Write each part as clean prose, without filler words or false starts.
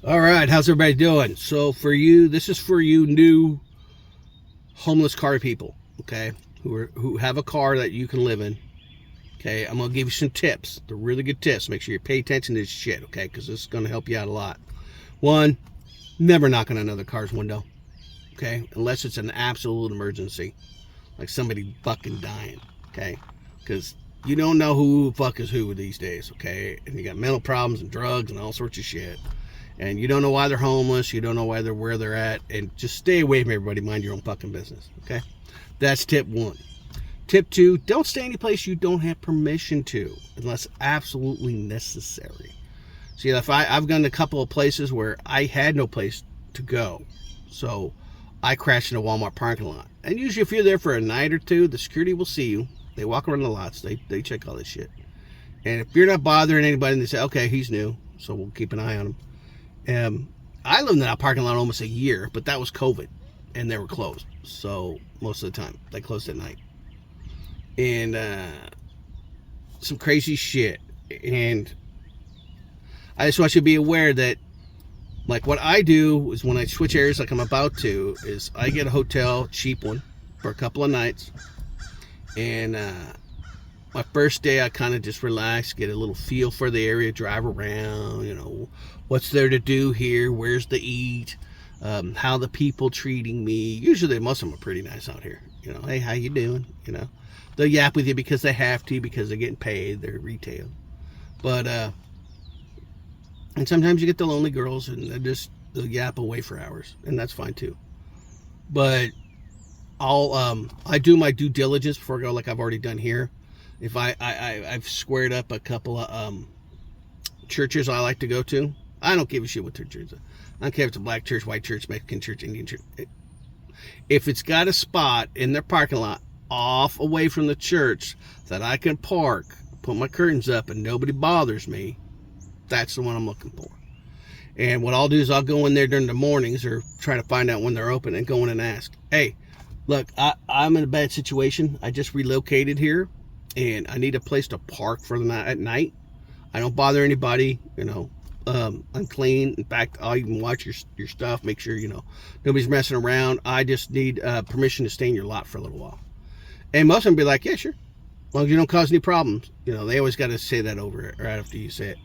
All right, how's everybody doing? So for you, this is for you new homeless car people, okay, who have a car that you can live in. Okay, I'm gonna give you some tips. They're really good tips. Make sure you pay attention to this shit, okay, because this is gonna help you out a lot. One, never knock on another car's window, okay, unless it's an absolute emergency, like somebody fucking dying, okay, because you don't know who the fuck is who these days, okay, and you got mental problems and drugs and all sorts of shit. And you don't know why they're homeless, you don't know why they're where they're at, and just stay away from everybody. Mind your own fucking business, okay? That's tip one. Tip two, don't stay any place you don't have permission to, unless absolutely necessary. See, if I've gone to a couple of places where I had no place to go, so I crashed in a Walmart parking lot. And usually if you're there for a night or two, the security will see you. They walk around the lots, they check all this shit. And if you're not bothering anybody, and they say, okay, he's new, so we'll keep an eye on him. I lived in that parking lot almost a year, but that was COVID, and they were closed. So most of the time, they closed at night, and some crazy shit. And I just want you to be aware that, like, what I do is when I switch areas, like I'm about to, is I get a hotel, cheap one, for a couple of nights, and my first day I kind of just relax, get a little feel for the area, drive around, what's there to do here, where's to eat, how the people treating me. Usually most of them are pretty nice out here. Hey, how you doing? They'll yap with you because they have to, because they're getting paid, they're retail. But and sometimes you get the lonely girls, and they'll yap away for hours, and that's fine too. But I do my due diligence before I go, like I've already done here. If I've squared up a couple of churches I like to go to. I don't give a shit what church is. I don't care if it's a black church, white church, Mexican church, Indian church. If it's got a spot in their parking lot off away from the church that I can park, put my curtains up, and nobody bothers me, that's the one I'm looking for. And what I'll do is I'll go in there during the mornings or try to find out when they're open and go in and ask, hey, look, I'm in a bad situation. I just relocated here, and I need a place to park for the night at night. I don't bother anybody, I'm clean. In fact, I'll even watch your stuff, make sure, nobody's messing around. I just need permission to stay in your lot for a little while. And most of them be like, yeah, sure. As long as you don't cause any problems. They always got to say that over it right after you say it.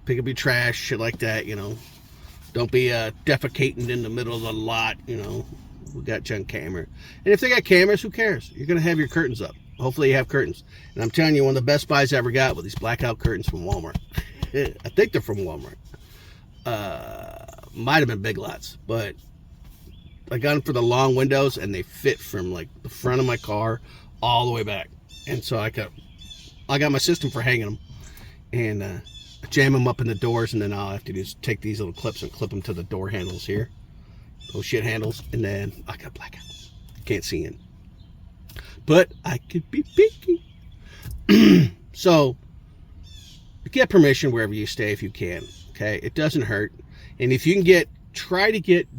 Pick up your trash, shit like that, Don't be defecating in the middle of the lot, We got junk camera. And if they got cameras, who cares? You're going to have your curtains up. Hopefully you have curtains. And I'm telling you, one of the best buys I ever got were these blackout curtains from Walmart. I think they're from Walmart. Might have been Big Lots, but I got them for the long windows, and they fit from like the front of my car all the way back. And so I got my system for hanging them, and jam them up in the doors, and then all I have to do is take these little clips and clip them to the door handles here, those shit handles, and then I got blackout. Can't see in. But I could be picky. So, get permission wherever you stay if you can. Okay? It doesn't hurt. And if you can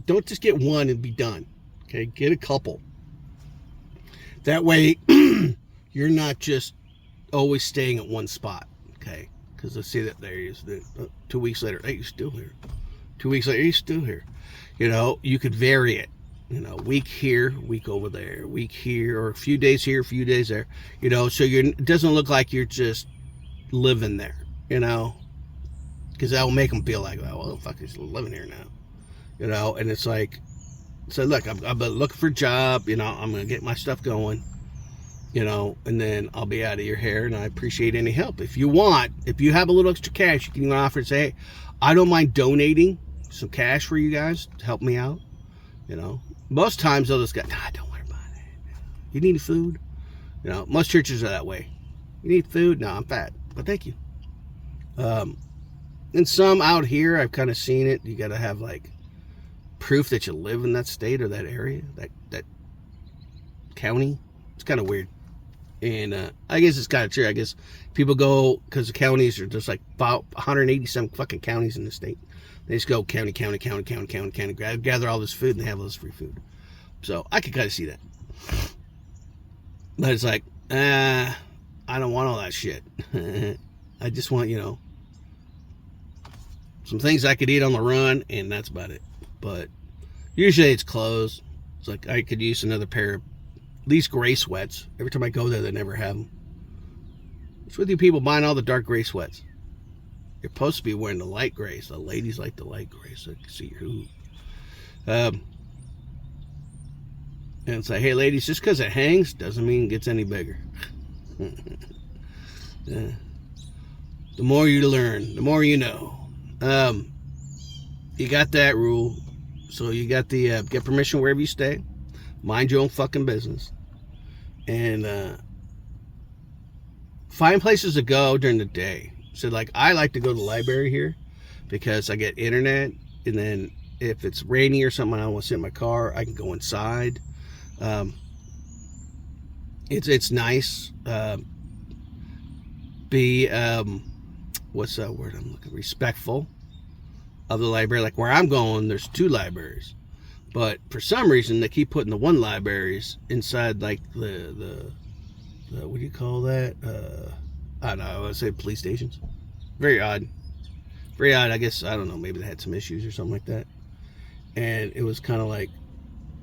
don't just get one and be done. Okay? Get a couple. That way, you're not just always staying at one spot. Okay? Because I see that there he is. 2 weeks later, hey, you're still here. 2 weeks later, you're still here. You could vary it. Week here, week over there, week here, or a few days here, a few days there. So it doesn't look like you're just living there, because that will make them feel like, oh, well, fuck, he's living here now, and it's like, so look, I've been looking for a job, I'm going to get my stuff going, and then I'll be out of your hair, and I appreciate any help. If you have a little extra cash, you can even offer and say, hey, I don't mind donating some cash for you guys to help me out. Most times they'll just go, nah, don't worry about it. You need food? Most churches are that way. You need food? No, I'm fat, but thank you. And some out here, I've kind of seen it. You got to have like proof that you live in that state or that area, that county. It's kind of weird. And I guess it's kind of true. I guess people go, because the counties are just like about 187 fucking counties in the state. They just go county, gather all this food, and they have all this free food. So I could kind of see that. But it's like, I don't want all that shit. I just want, some things I could eat on the run, and that's about it. But usually it's clothes. It's like I could use another pair of at least gray sweats. Every time I go there, they never have them. What's with you people buying all the dark gray sweats? You're supposed to be wearing the light grays. The ladies like the light grays so they can see your hoop. And it's like, hey ladies, just because it hangs doesn't mean it gets any bigger. Yeah. The more you learn, the more you know. You got that rule. So you got the get permission wherever you stay. Mind your own fucking business. And find places to go during the day. So like I like to go to the library here because I get internet, and then if it's rainy or something, I don't want to sit in my car, I can go inside. It's nice. Be what's that word I'm looking? Respectful of the library. Like where I'm going, there's 2 libraries, but for some reason they keep putting the one libraries inside like the what do you call that? I don't know. I would say police stations. Very odd. Very odd. I guess I don't know. Maybe they had some issues or something like that. And it was kind of like,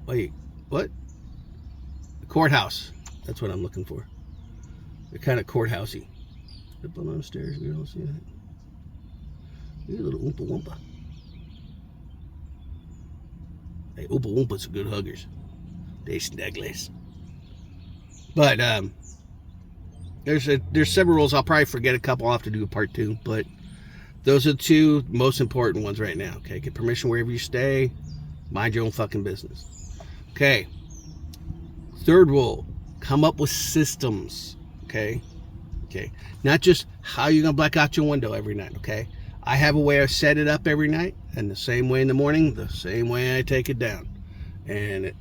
wait, what? The courthouse. That's what I'm looking for. They're kind of courthousey. Up on the stairs, girl. See that? You little Oompa Loompa. Hey, Oompa Loompas are good huggers. They snugglies. But there's several rules. I'll probably forget a couple. I'll have to do a part 2. But those are the 2 most important ones right now. Okay, get permission wherever you stay. Mind your own fucking business. Okay. 3rd rule: come up with systems. Okay. Okay. Not just how you're gonna black out your window every night. Okay. I have a way I set it up every night, and the same way in the morning, the same way I take it down, and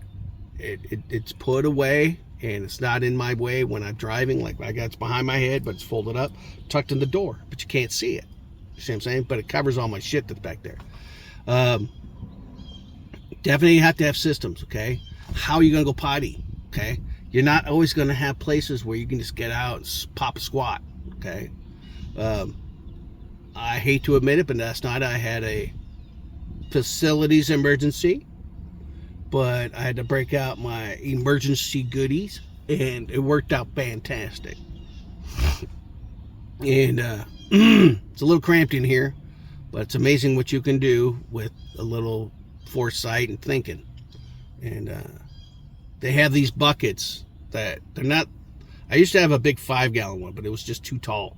it's put away, and it's not in my way when I'm driving. Like I got it's behind my head, but it's folded up, tucked in the door, but you can't see it. You see what I'm saying? But it covers all my shit that's back there. Definitely have to have systems. Okay. How are you gonna go potty? Okay. You're not always gonna have places where you can just get out and pop a squat. Okay. I hate to admit it, but last night I had a facilities emergency, but I had to break out my emergency goodies, and it worked out fantastic. And it's a little cramped in here, but it's amazing what you can do with a little foresight and thinking. And they have these buckets that they're not. I used to have a big 5-gallon one, but it was just too tall.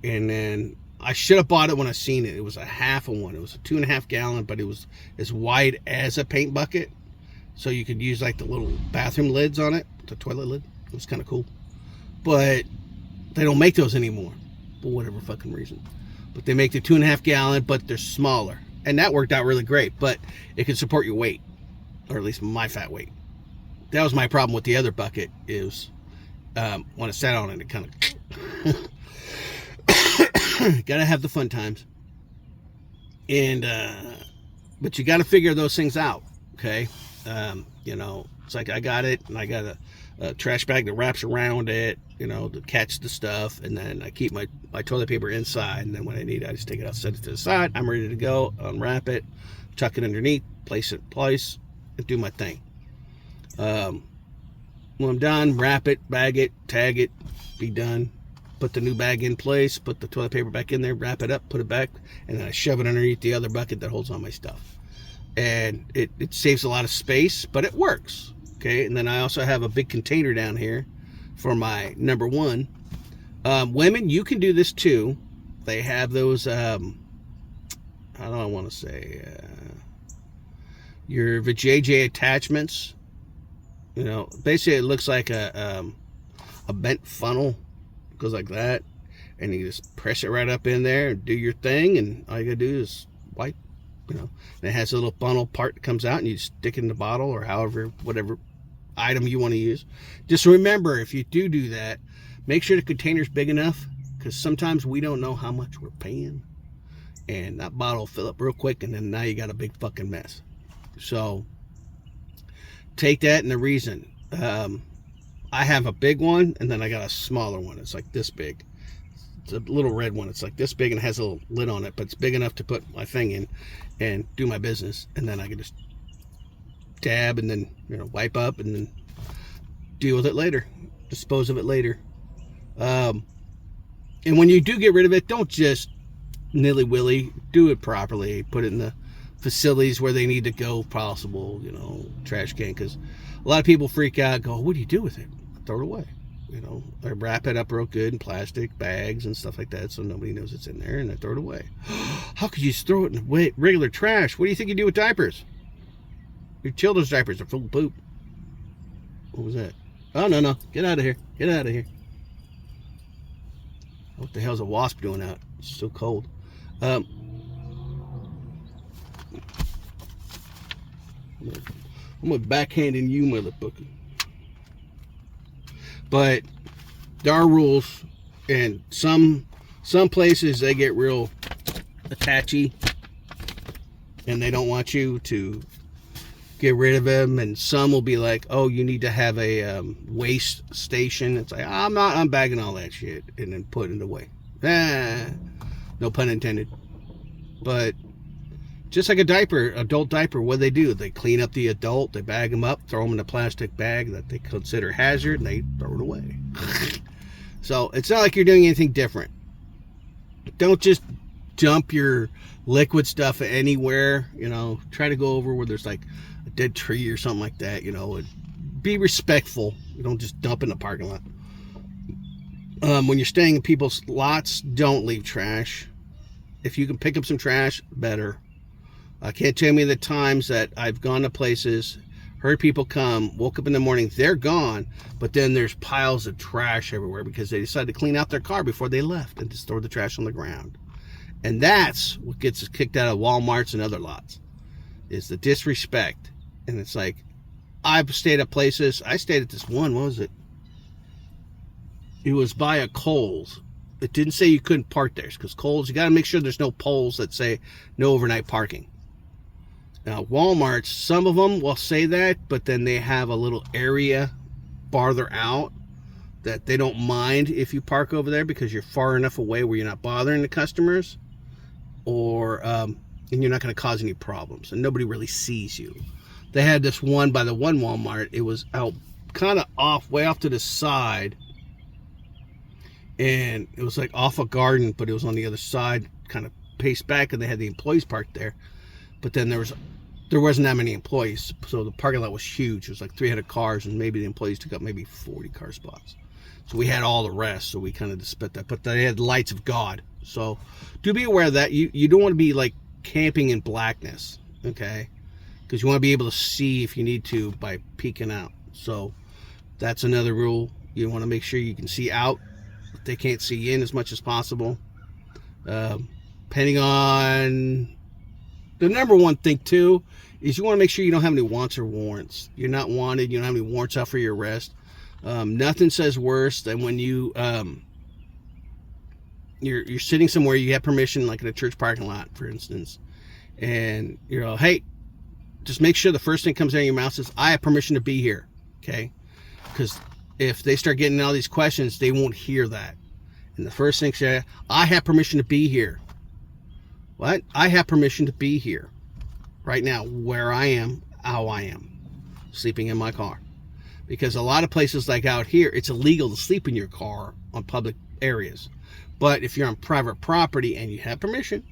And then I should have bought it when I seen it. It was a half of one. It was a 2.5 gallon, but it was as wide as a paint bucket. So you could use like the little bathroom lids on it, the toilet lid. It was kind of cool. But they don't make those anymore for whatever fucking reason. But they make the 2.5 gallon, but they're smaller. And that worked out really great, but it can support your weight, or at least my fat weight. That was my problem with the other bucket is when I sat on it, it kind of gotta have the fun times. And but you gotta figure those things out. Okay. You know, it's like I got it, and I got a trash bag that wraps around it, you know, to catch the stuff, and then I keep my toilet paper inside, and then when I need it, I just take it out, set it to the side. I'm ready to go, unwrap it, tuck it underneath, place it in place, and do my thing. When I'm done, wrap it, bag it, tag it, be done. Put the new bag in place, put the toilet paper back in there, wrap it up, put it back, and then I shove it underneath the other bucket that holds all my stuff. And it saves a lot of space, but it works. Okay, and then I also have a big container down here for my number 1. Women, you can do this too. They have those, how do I want to say, your vajayjay attachments. You know, basically it looks like a bent funnel. Goes like that, and you just press it right up in there and do your thing, and all you gotta do is wipe, you know. And it has a little funnel part that comes out, and you stick it in the bottle or however, whatever item you want to use. Just remember, if you do that, make sure the container's big enough, because sometimes we don't know how much we're paying, and that bottle will fill up real quick, and then now you got a big fucking mess. So take that, and the reason I have a big one, and then I got a smaller one. It's like this big. It's a little red one. It's like this big and it has a little lid on it, but it's big enough to put my thing in and do my business. And then I can just dab and then, wipe up and then deal with it later, dispose of it later. And when you do get rid of it, don't just nilly-willy, do it properly. Put it in the facilities where they need to go possible, trash can, because a lot of people freak out and go, what do you do with it? Throw it away. I wrap it up real good in plastic bags and stuff like that so nobody knows it's in there, and I throw it away. How could you just throw it in regular trash? What do you think you do with diapers? Your children's diapers are full of poop. What was that? Oh, no. Get out of here. Get out of here. What the hell's a wasp doing out? It's so cold. I'm going to backhanding you, motherfucker. But there are rules, and some places they get real attachy, and they don't want you to get rid of them. And some will be like, oh, you need to have a waste station. It's like, I'm bagging all that shit and then putting it away. No pun intended. But just like a diaper, adult diaper, what do? They clean up the adult, they bag them up, throw them in a plastic bag that they consider hazard, and they throw it away. So it's not like you're doing anything different. Don't just dump your liquid stuff anywhere. Try to go over where there's like a dead tree or something like that. And be respectful. You don't just dump in the parking lot. When you're staying in people's lots, don't leave trash. If you can pick up some trash, better. I can't tell you the times that I've gone to places, heard people come, woke up in the morning, they're gone, but then there's piles of trash everywhere because they decided to clean out their car before they left and just throw the trash on the ground. And that's what gets us kicked out of Walmarts and other lots, is the disrespect. And it's like, I've stayed at places, I stayed at this one, what was it? It was by a Kohl's. It didn't say you couldn't park there, because Kohl's, you got to make sure there's no poles that say no overnight parking. Now, Walmart's, some of them will say that, but then they have a little area farther out that they don't mind if you park over there because you're far enough away where you're not bothering the customers, or and you're not going to cause any problems, and nobody really sees you. They had this one by the one Walmart. It was out kind of off, way off to the side, and it was like off a garden, but it was on the other side, kind of paced back, and they had the employees parked there. But then there wasn't that many employees, so the parking lot was huge. It was like 300 cars, and maybe the employees took up maybe 40 car spots. So we had all the rest, so we kind of just split that. But they had lights of God. So do be aware of that. You don't want to be like camping in blackness, okay? Because you want to be able to see if you need to by peeking out. So that's another rule. You want to make sure you can see out. They can't see in as much as possible. Depending on... The number one thing, too, is you want to make sure you don't have any wants or warrants. You're not wanted. You don't have any warrants out for your arrest. Nothing says worse than when you're sitting somewhere, you have permission, like in a church parking lot, for instance, and you're like, hey, just make sure the first thing comes out of your mouth is, I have permission to be here, okay? Because if they start getting all these questions, they won't hear that. And the first thing say, I have permission to be here. What? I have permission to be here right now, where I am, how I am, sleeping in my car. Because a lot of places like out here, it's illegal to sleep in your car on public areas. But if you're on private property and you have permission,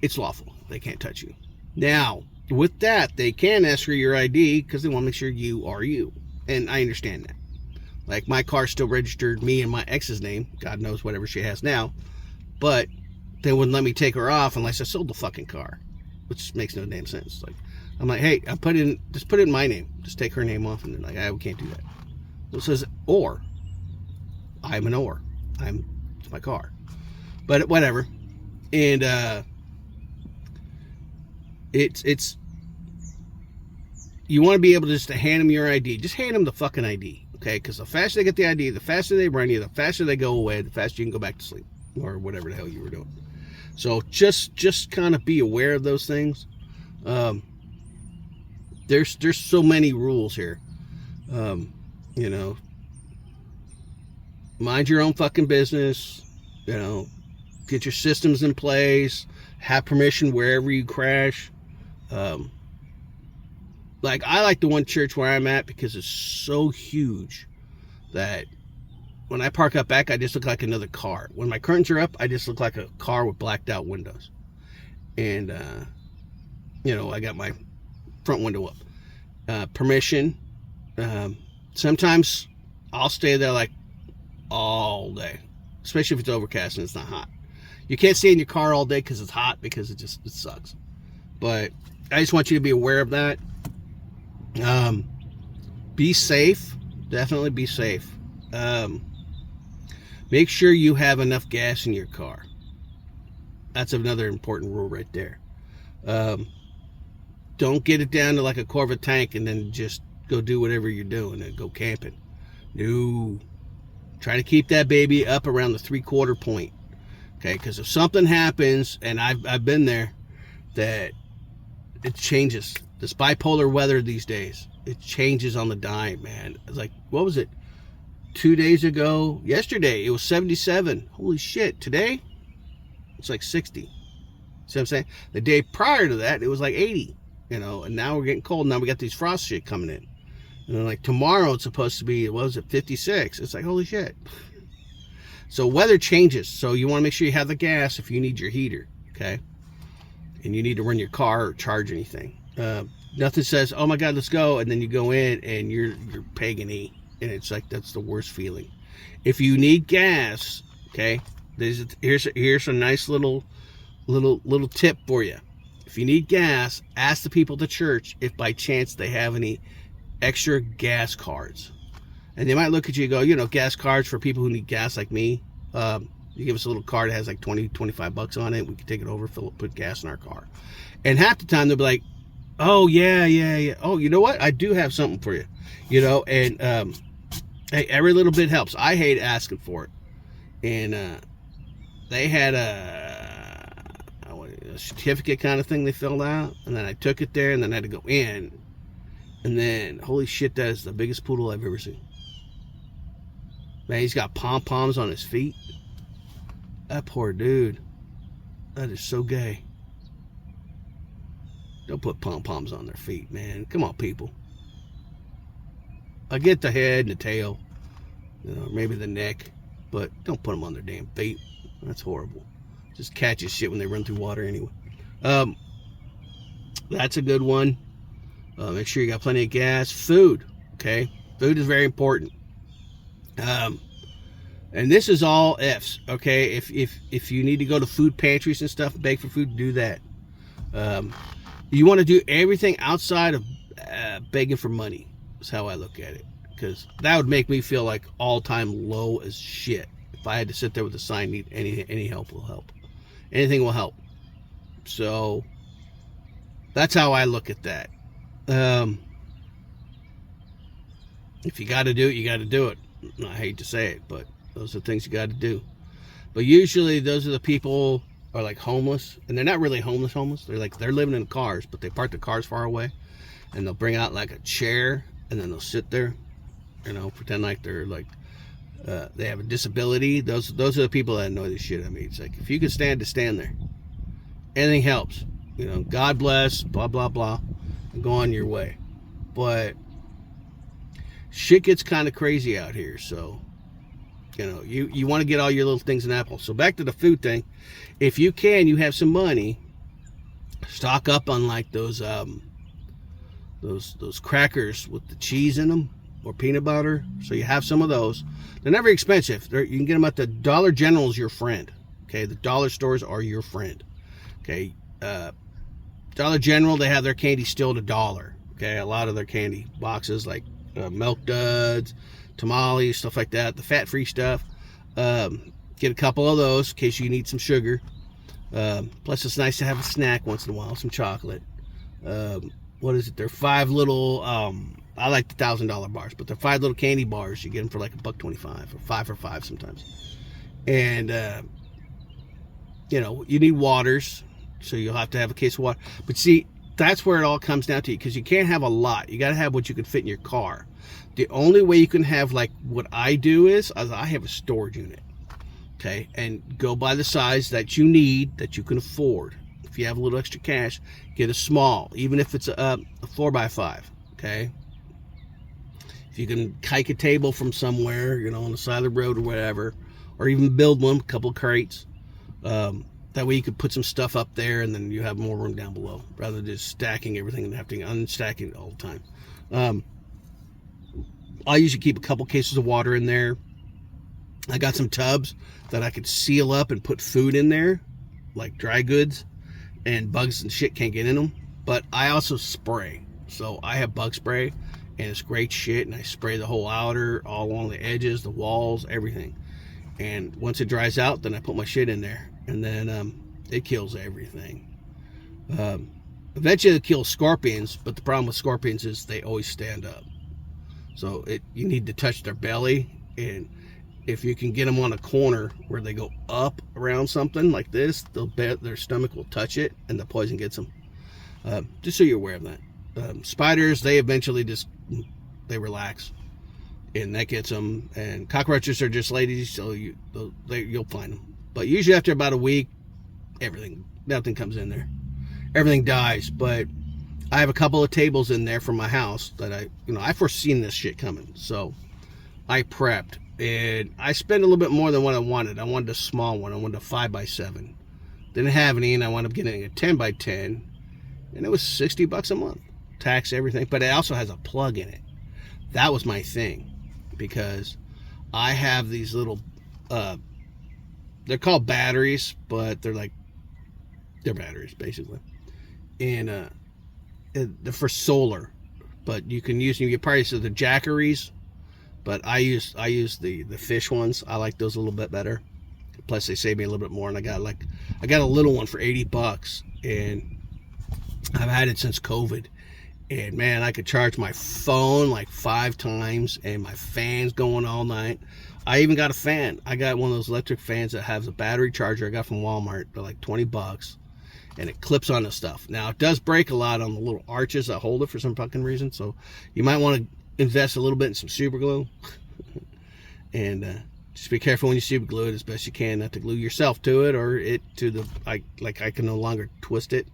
it's lawful. They can't touch you. Now, with that, they can ask for your ID because they want to make sure you are you. And I understand that. Like, my car still registered me and my ex's name. God knows whatever she has now. But they wouldn't let me take her off unless I sold the fucking car, which makes no damn sense. Like, I'm like, hey, just put it in my name. Just take her name off. And they're like, we can't do that. Well, it says or. I'm an or. It's my car. But whatever. And it's you want to be able just to hand them your ID. Just hand them the fucking ID, okay? Because the faster they get the ID, the faster they run you, the faster they go away, the faster you can go back to sleep or whatever the hell you were doing. So just kind of be aware of those things. There's so many rules here. Mind your own fucking business. You know, get your systems in place, have permission wherever you crash. Like, I like the one church where I'm at because it's so huge that when I park up back, I just look like another car. When my curtains are up, I just look like a car with blacked out windows. And, I got my front window up. Permission. Sometimes I'll stay there like all day, especially if it's overcast and it's not hot. You can't stay in your car all day because it's hot, because it sucks. But I just want you to be aware of that. Be safe. Definitely be safe. Make sure you have enough gas in your car. That's another important rule right there. Don't get it down to like a Corvette tank and then just go do whatever you're doing and go camping. No. Try to keep that baby up around the 3/4 point. Okay, because if something happens, and I've been there, that it changes. This bipolar weather these days, it changes on the dime, man. It's like, what was it? 2 days ago, yesterday, it was 77. Holy shit. Today, it's like 60. See what I'm saying? The day prior to that, it was like 80. And now we're getting cold. Now we got these frost shit coming in. And then like tomorrow, it's supposed to be, what was it, 56. It's like, holy shit. So weather changes. So you want to make sure you have the gas if you need your heater, okay? And you need to run your car or charge anything. Nothing says, oh my God, let's go. And then you go in and you're pegging E. And it's like, that's the worst feeling. If you need gas, okay, here's a nice little tip for you. If you need gas, ask the people at the church if by chance they have any extra gas cards. And they might look at you and go, gas cards for people who need gas like me. You give us a little card that has like 20, 25 bucks on it. We can take it over, fill it, put gas in our car. And half the time they'll be like, oh, yeah. Oh, you know what? I do have something for you. And hey, every little bit helps. I hate asking for it. And they had a certificate kind of thing they filled out. And then I took it there and then I had to go in. And then, holy shit, that is the biggest poodle I've ever seen. Man, he's got pom-poms on his feet. That poor dude. That is so gay. Don't put pom-poms on their feet, man. Come on, people. I get the head and the tail, maybe the neck, but don't put them on their damn feet. That's horrible. Just catches shit when they run through water anyway. That's a good one. Make sure you got plenty of gas. Food, okay? Food is very important. And this is all ifs, okay? If you need to go to food pantries and stuff and beg for food, do that. You want to do everything outside of begging for money. That's how I look at it, because that would make me feel like all-time low as shit. If I had to sit there with a sign, need any help will help. Anything will help. So that's how I look at that. If you got to do it, you got to do it. I hate to say it, but those are things you got to do. But usually those are the people are like homeless, and they're not really homeless. They're living in cars, but they park the cars far away, and they'll bring out like a chair, and then they'll sit there, pretend like they're like they have a disability. Those are the people that annoy the shit out of me. It's like, if you can stand to stand there, anything helps. God bless, blah blah blah, and go on your way. But shit gets kind of crazy out here, so you want to get all your little things in Apple. So back to the food thing. If you can, you have some money, stock up on like those crackers with the cheese in them, or peanut butter. So you have some of those. They're never expensive. You can get them at the Dollar General is your friend. Okay, the dollar stores are your friend. Okay, Dollar General, they have their candy still at $1. Okay, a lot of their candy boxes like Milk Duds, tamales, stuff like that, the fat-free stuff. Get a couple of those in case you need some sugar. Plus, it's nice to have a snack once in a while, some chocolate. What is it? They're 5 little, I like the $1,000 bars, but they're 5 little candy bars. You get them for like $1.25 or 5 for $5 sometimes. And, you need waters, so you'll have to have a case of water. But see, that's where it all comes down to, because you can't have a lot. You got to have what you can fit in your car. The only way you can have like what I do is I have a storage unit. Okay, and go by the size that you need, that you can afford. If you have a little extra cash, get a small, even if it's a 4x5. Okay, if you can hike a table from somewhere, on the side of the road or whatever, or even build one, a couple of crates. That way you could put some stuff up there, and then you have more room down below, rather than just stacking everything and having to unstacking it all the time. I usually keep a couple cases of water in there. I got some tubs that I could seal up and put food in there, like dry goods, and bugs and shit can't get in them. But I also spray. So I have bug spray, and it's great shit, and I spray the whole outer, all along the edges, the walls, everything. And once it dries out, then I put my shit in there, and then it kills everything. Eventually it kills scorpions, but the problem with scorpions is they always stand up. So you need to touch their belly, and if you can get them on a corner where they go up around something like this, their stomach will touch it, and the poison gets them. Just so you're aware of that. Spiders, they eventually they relax, and that gets them. And cockroaches are just ladies, so you'll find them. But usually after about a week, nothing comes in there. Everything dies. But I have a couple of tables in there from my house that I foreseen this shit coming, so I prepped. And I spent a little bit more than what I wanted. I wanted a small one. I wanted a 5x7. Didn't have any, and I wound up getting a 10x10, and it was $60 a month, tax, everything. But it also has a plug in it. That was my thing, because I have these little they're called batteries, but they're batteries basically, and they're for solar, but you can use them. You probably see the jackeries, but I use the fish ones. I like those a little bit better. Plus they save me a little bit more, and I got a little one for $80, and I've had it since COVID. And man, I could charge my phone like 5 times, and my fan's going all night. I even got a fan. I got one of those electric fans that has a battery charger I got from Walmart. They're like $20, and it clips onto stuff. Now it does break a lot on the little arches that hold it for some fucking reason, so you might want to invest a little bit in some super glue. And just be careful when you super glue it as best you can, not to glue yourself to it, or it to the I can no longer twist it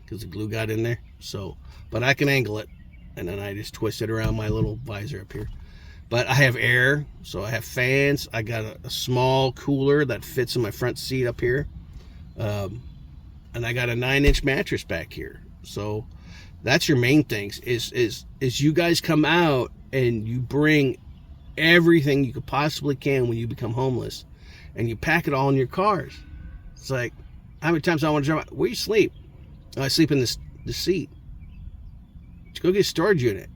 because the glue got in there. So, but I can angle it, and then I just twist it around my little visor up here. But I have air, so I have fans. I got a small cooler that fits in my front seat up here, and I got a 9-inch mattress back here. So that's your main things. Is you guys come out and you bring everything you could possibly can when you become homeless, and you pack it all in your cars. It's like, how many times I want to drive out? Where you sleep? I sleep in the seat. Just go get a storage unit.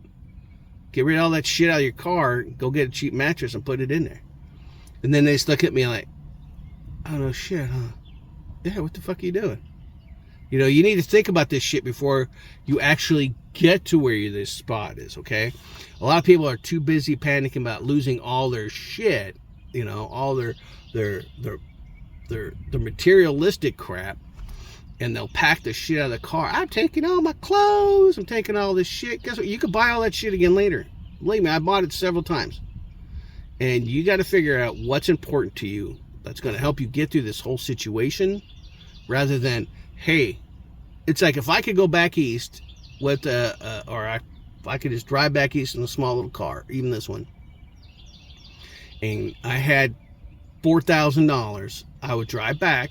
Get rid of all that shit out of your car. Go get a cheap mattress and put it in there. And then they just look at me like, oh no shit, huh? Yeah, what the fuck are you doing? You need to think about this shit before you actually get to where this spot is, okay? A lot of people are too busy panicking about losing all their shit, all their materialistic crap, and they'll pack the shit out of the car. I'm taking all my clothes. I'm taking all this shit. Guess what? You can buy all that shit again later. Believe me, I bought it several times. And you got to figure out what's important to you that's going to help you get through this whole situation, rather than, hey, it's like if I could go back east with if I could just drive back east in a small little car, even this one, and I had $4,000, I would drive back,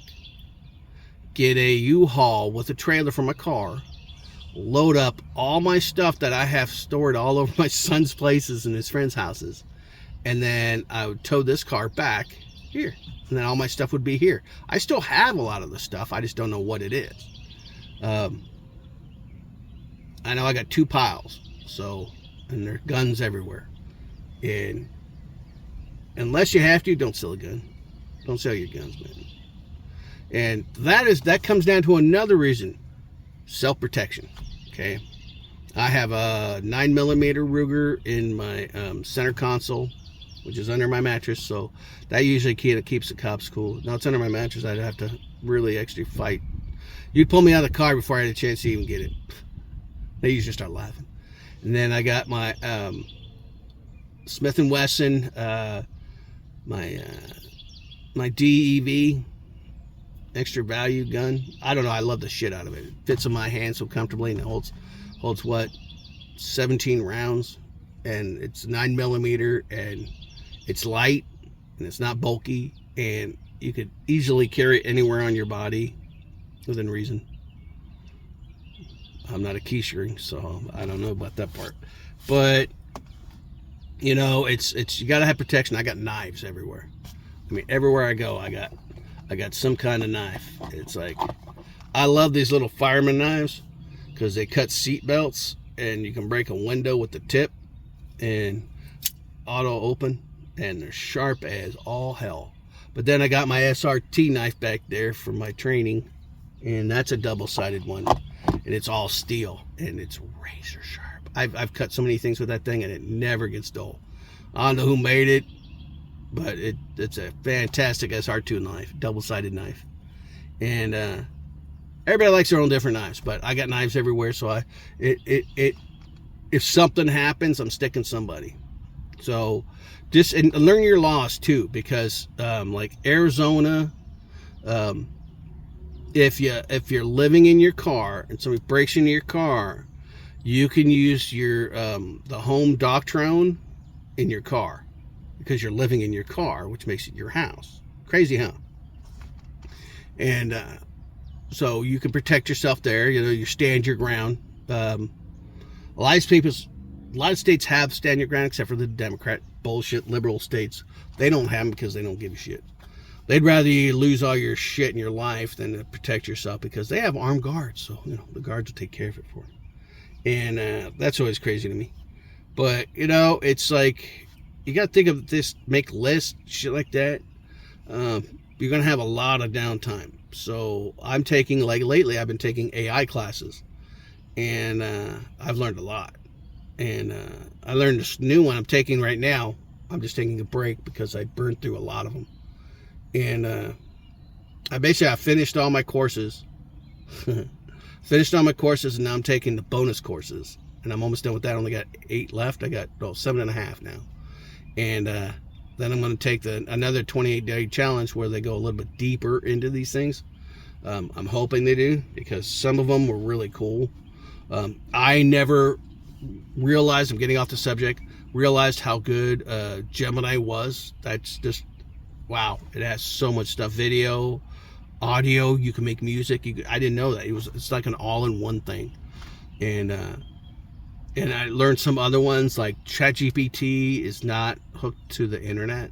get a U-Haul with a trailer for my car, load up all my stuff that I have stored all over my son's places and his friends' houses, and then I would tow this car back here, and then all my stuff would be here. I still have a lot of the stuff, I just don't know what it is. I know I got 2 piles, and there are guns everywhere, and unless you have to, don't sell a gun. Don't sell your guns, man. And that comes down to another reason: self-protection. Okay, I have a 9mm Ruger in my center console, which is under my mattress, so that usually keeps the cops cool. Now it's under my mattress, I'd have to really actually fight. You'd pull me out of the car before I had a chance to even get it. They usually start laughing. And then I got my Smith & Wesson, my my DEV, extra value gun. I don't know. I love the shit out of it. It fits in my hand so comfortably, and it holds what, 17 rounds, and it's 9mm, and it's light, and it's not bulky, and you could easily carry it anywhere on your body within reason. I'm not a keystring, so I don't know about that part. But you know, it's you gotta have protection. I got knives everywhere. I mean, everywhere I go, I got some kind of knife. It's like, I love these little fireman knives because they cut seat belts, and you can break a window with the tip and auto open, and they're sharp as all hell. But then I got my SRT knife back there for my training, and that's a double-sided one, and it's all steel, and it's razor sharp. I've cut so many things with that thing, and it never gets dull. I don't know who made it, but it's a fantastic SR2 knife, double-sided knife. And everybody likes their own different knives, but I got knives everywhere, so if something happens, I'm sticking somebody. So just and learn your laws too, because like Arizona, if you're living in your car and somebody breaks into your car, you can use your the home doctrine in your car because you're living in your car, which makes it your house. Crazy, huh? And so you can protect yourself there. You know, you stand your ground. A lot of states have stand your ground, except for the Democrat bullshit liberal states. They don't have them because they don't give a shit. They'd rather you lose all your shit in your life than to protect yourself, because they have armed guards. So, you know, the guards will take care of it for you. And that's always crazy to me. But, you know, it's like, you got to think of this, make lists, shit like that. You're going to have a lot of downtime. So I'm taking, like lately, I've been taking AI classes. And I've learned a lot. And I learned this new one I'm taking right now. I'm just taking a break because I burned through a lot of them. And I finished all my courses. Finished all my courses, and now I'm taking the bonus courses, and I'm almost done with that. I only got 8 left. I got 7.5 now, and then I'm going to take another 28-day challenge where they go a little bit deeper into these things. I'm hoping they do, because some of them were really cool. I never realized, I'm getting off the subject, realized how good Gemini was. That's just, wow. It has so much stuff. Video, audio, you can make music. I didn't know that. It's like an all-in-one thing. And I learned some other ones, like ChatGPT is not hooked to the internet.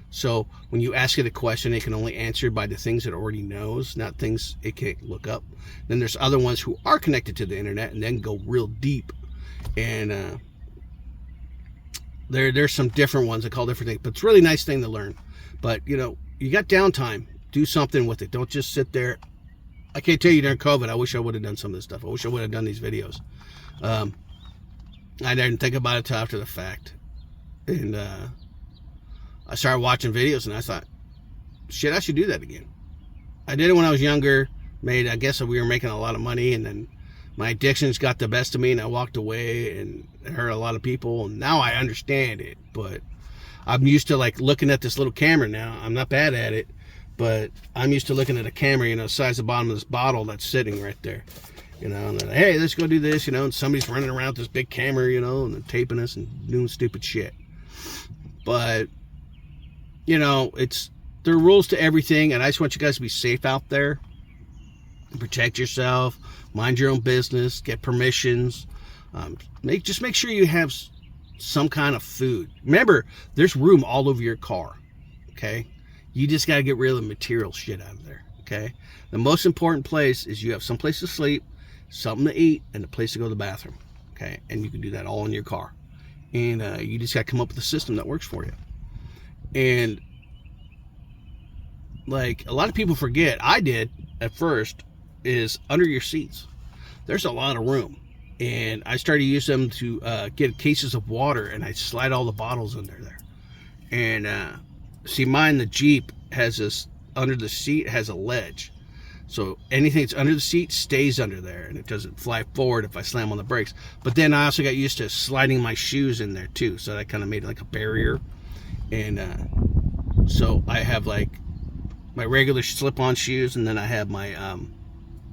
So when you ask it a question, it can only answer by the things it already knows, not things it can't look up. Then there's other ones who are connected to the internet and then go real deep. And there's some different ones that call different things, but it's a really nice thing to learn. But, you know, you got downtime. Do something with it. Don't just sit there. I can't tell you during COVID, I wish I would have done some of this stuff. I wish I would have done these videos. I didn't think about it till after the fact. And I started watching videos, and I thought, shit, I should do that again. I did it when I was younger. I guess we were making a lot of money, and then my addictions got the best of me, and I walked away, and it hurt a lot of people. And now I understand it, but I'm used to like looking at this little camera now. I'm not bad at it, but I'm used to looking at a camera, you know, the size of the bottom of this bottle that's sitting right there, you know, and they're like, hey, let's go do this, you know, and somebody's running around with this big camera, you know, and they're taping us and doing stupid shit. But, you know, there are rules to everything, and I just want you guys to be safe out there. Protect yourself, mind your own business, get permissions. Just make sure you have some kind of food. Remember, there's room all over your car, okay? You just got to get rid of the material shit out of there, okay? The most important place is you have some place to sleep, something to eat, and a place to go to the bathroom, okay? And you can do that all in your car. And you just got to come up with a system that works for you. And, like, a lot of people forget, I did at first, is under your seats. There's a lot of room. And I started to use them to get cases of water, and I slide all the bottles under there. And, see, mine, the Jeep, has this, under the seat, has a ledge. So anything that's under the seat stays under there, and it doesn't fly forward if I slam on the brakes. But then I also got used to sliding my shoes in there, too. So that kind of made it like a barrier. And So I have like my regular slip-on shoes, and then I have my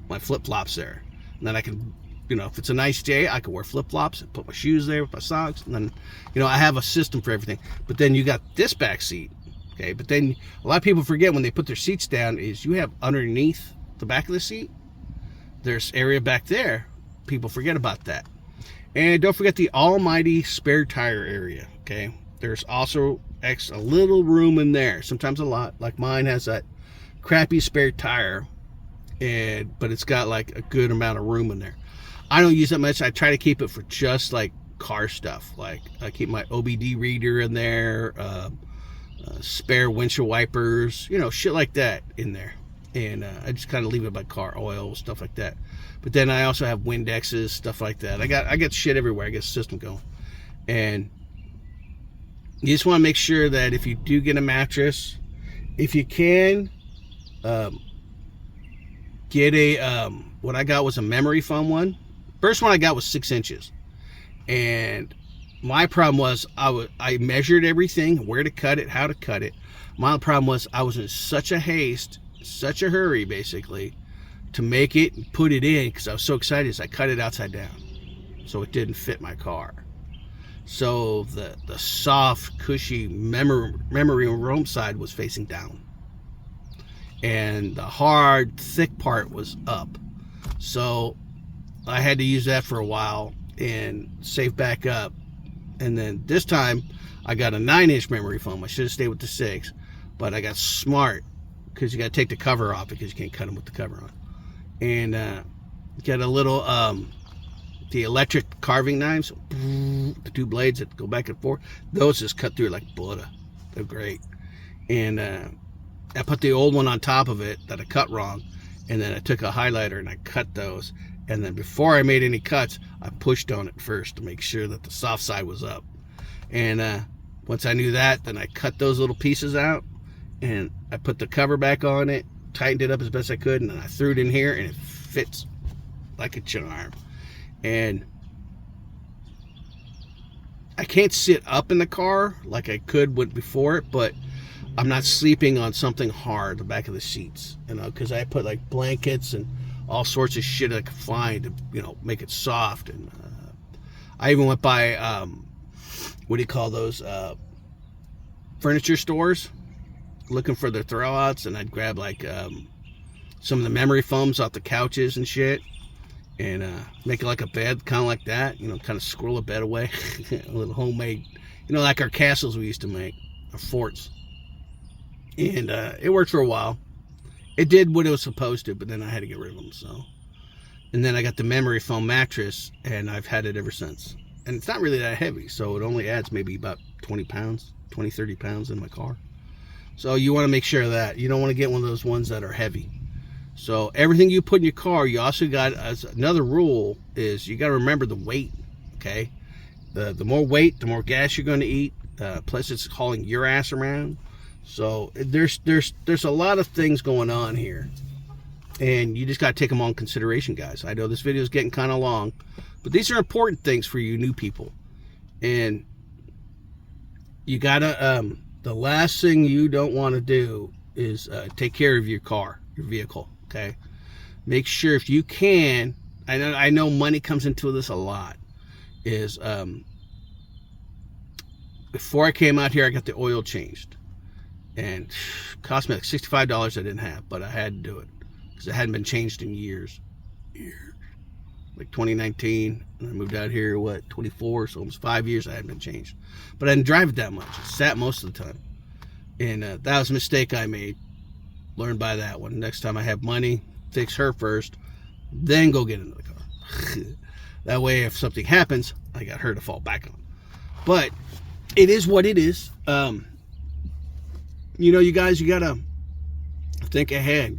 my flip-flops there. And then I can, if it's a nice day, I can wear flip-flops and put my shoes there with my socks. And then, I have a system for everything. But then you got this back seat, okay? But then a lot of people forget when they put their seats down is you have underneath the back of the seat, there's area back there. People forget about that. And don't forget the almighty spare tire area, okay? There's also a little room in there, sometimes a lot. Like mine has that crappy spare tire, but it's got like a good amount of room in there. I don't use that much. I try to keep it for just like car stuff. Like I keep my OBD reader in there, spare windshield wipers, shit like that in there. And I just kind of leave it by car, oil, stuff like that. But then I also have Windexes, stuff like that. I got shit everywhere. I got a system going. And you just want to make sure that if you do get a mattress, if you can, get a, what I got was a memory foam one. First one I got was 6 inches. And my problem was I measured everything, where to cut it, how to cut it. My problem was I was in such a haste, such a hurry basically, to make it and put it in, because I was so excited, as I cut it upside down. So it didn't fit my car. So the soft, cushy memory room side was facing down. And the hard, thick part was up. So I had to use that for a while and save back up. And then this time I got a 9-inch memory foam. I should have stayed with the 6, but I got smart, because you got to take the cover off, because you can't cut them with the cover on. And get a little the electric carving knives, the 2 blades that go back and forth. Those just cut through like butter. They're great. And I put the old one on top of it that I cut wrong, and then I took a highlighter and I cut those. And then before I made any cuts, I pushed on it first to make sure that the soft side was up. And once I knew that, then I cut those little pieces out, and I put the cover back on it, tightened it up as best I could, and then I threw it in here, and it fits like a charm. And I can't sit up in the car like I could before it, but I'm not sleeping on something hard, the back of the seats, because I put like blankets and all sorts of shit I could find to, make it soft. And I even went by, what do you call those, furniture stores, looking for their throwouts, and I'd grab like some of the memory foams off the couches and shit, and make it like a bed, kind of like that, kind of squirrel a bed away. A little homemade, like our castles we used to make, our forts. And it worked for a while. It did what it was supposed to, but then I had to get rid of them. So, and then I got the memory foam mattress, and I've had it ever since. And it's not really that heavy, so it only adds maybe about 20 pounds, 20, 30 pounds in my car. So you want to make sure of that. You don't want to get one of those ones that are heavy. So everything you put in your car, you also got, as another rule, is you got to remember the weight, okay? The more weight, the more gas you're going to eat. Plus it's hauling your ass around. So there's a lot of things going on here, and you just got to take them all in consideration, guys. I know this video is getting kind of long, but these are important things for you new people. And you gotta, the last thing you don't want to do is take care of your car, your vehicle, okay? Make sure, if you can, I know money comes into this a lot, is before I came out here, I got the oil changed. And it cost me like $65 I didn't have, but I had to do it because it hadn't been changed in years. Like 2019, and I moved out here, 24, so almost 5 years I hadn't been changed. But I didn't drive it that much. It sat most of the time. And that was a mistake I made. Learned by that one. Next time I have money, fix her first, then go get another car. That way, if something happens, I got her to fall back on. But it is what it is. You guys, you gotta think ahead.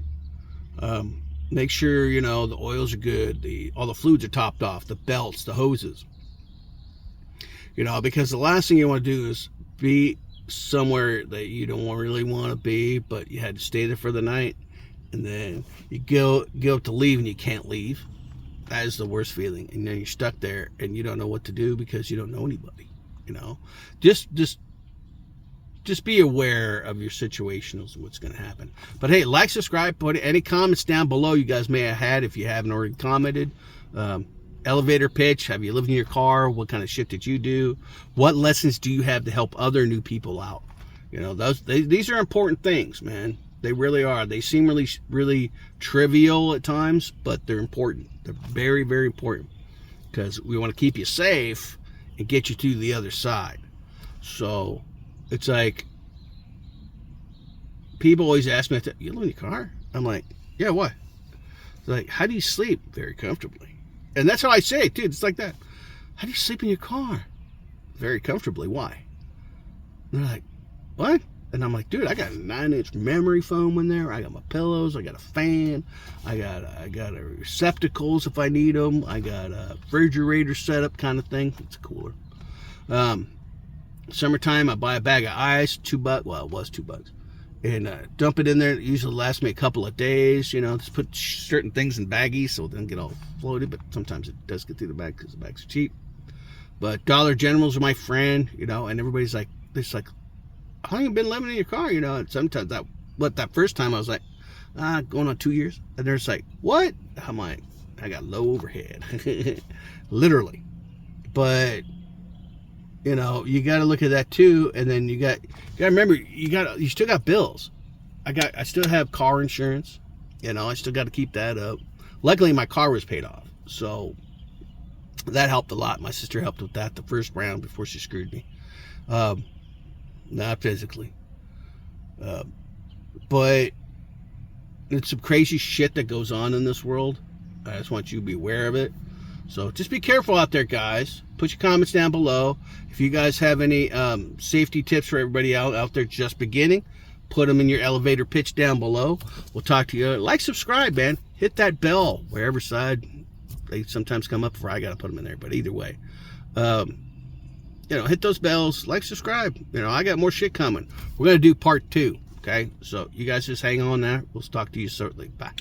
Make sure, the oils are good, all the fluids are topped off, the belts, the hoses. Because the last thing you want to do is be somewhere that you don't really want to be, but you had to stay there for the night, and then you go to leave and you can't leave. That is the worst feeling. And then you're stuck there and you don't know what to do because you don't know anybody. Just just be aware of your situations and what's going to happen. But hey, like, subscribe, put any comments down below you guys may have had if you haven't already commented. Elevator pitch, have you lived in your car? What kind of shit did you do? What lessons do you have to help other new people out? You know, these are important things, man. They really are. They seem really trivial at times, but they're important. They're very, very important, because we want to keep you safe and get you to the other side. So it's like, people always ask me, you live in your car? I'm like, yeah, what? They're like, how do you sleep? Very comfortably. And that's how I say it, dude. It's like that. How do you sleep in your car? Very comfortably. Why? And they're like, what? And I'm like, dude, I got a 9-inch memory foam in there. I got my pillows. I got a fan. I got a receptacles if I need them. I got a refrigerator setup kind of thing. It's cooler. Summertime, I buy a bag of ice, $2. Well, it was $2. And dump it in there. It usually lasts me a couple of days. You know, just put certain things in baggies so it doesn't get all floated. But sometimes it does get through the bag because the bags are cheap. But Dollar Generals are my friend, you know, and everybody's like, it's like, how long you been living in your car? You know, and sometimes that first time I was like, going on 2 years. And they're just like, what? I'm like, I got low overhead. Literally. But, you know, you got to look at that too. And then you got to remember, you still got bills. I still have car insurance. You know, I still got to keep that up. Luckily, my car was paid off. So that helped a lot. My sister helped with that the first round before she screwed me. Not physically. But it's some crazy shit that goes on in this world. I just want you to be aware of it. So just be careful out there, guys. Put your comments down below. If you guys have any safety tips for everybody out there just beginning, put them in your elevator pitch down below. We'll talk to you. Like, subscribe, man. Hit that bell, wherever side. They sometimes come up before I got to put them in there. But either way, you know, hit those bells, like, subscribe. You know, I got more shit coming. We're going to do part 2, okay? So you guys just hang on there. We'll talk to you shortly. Bye.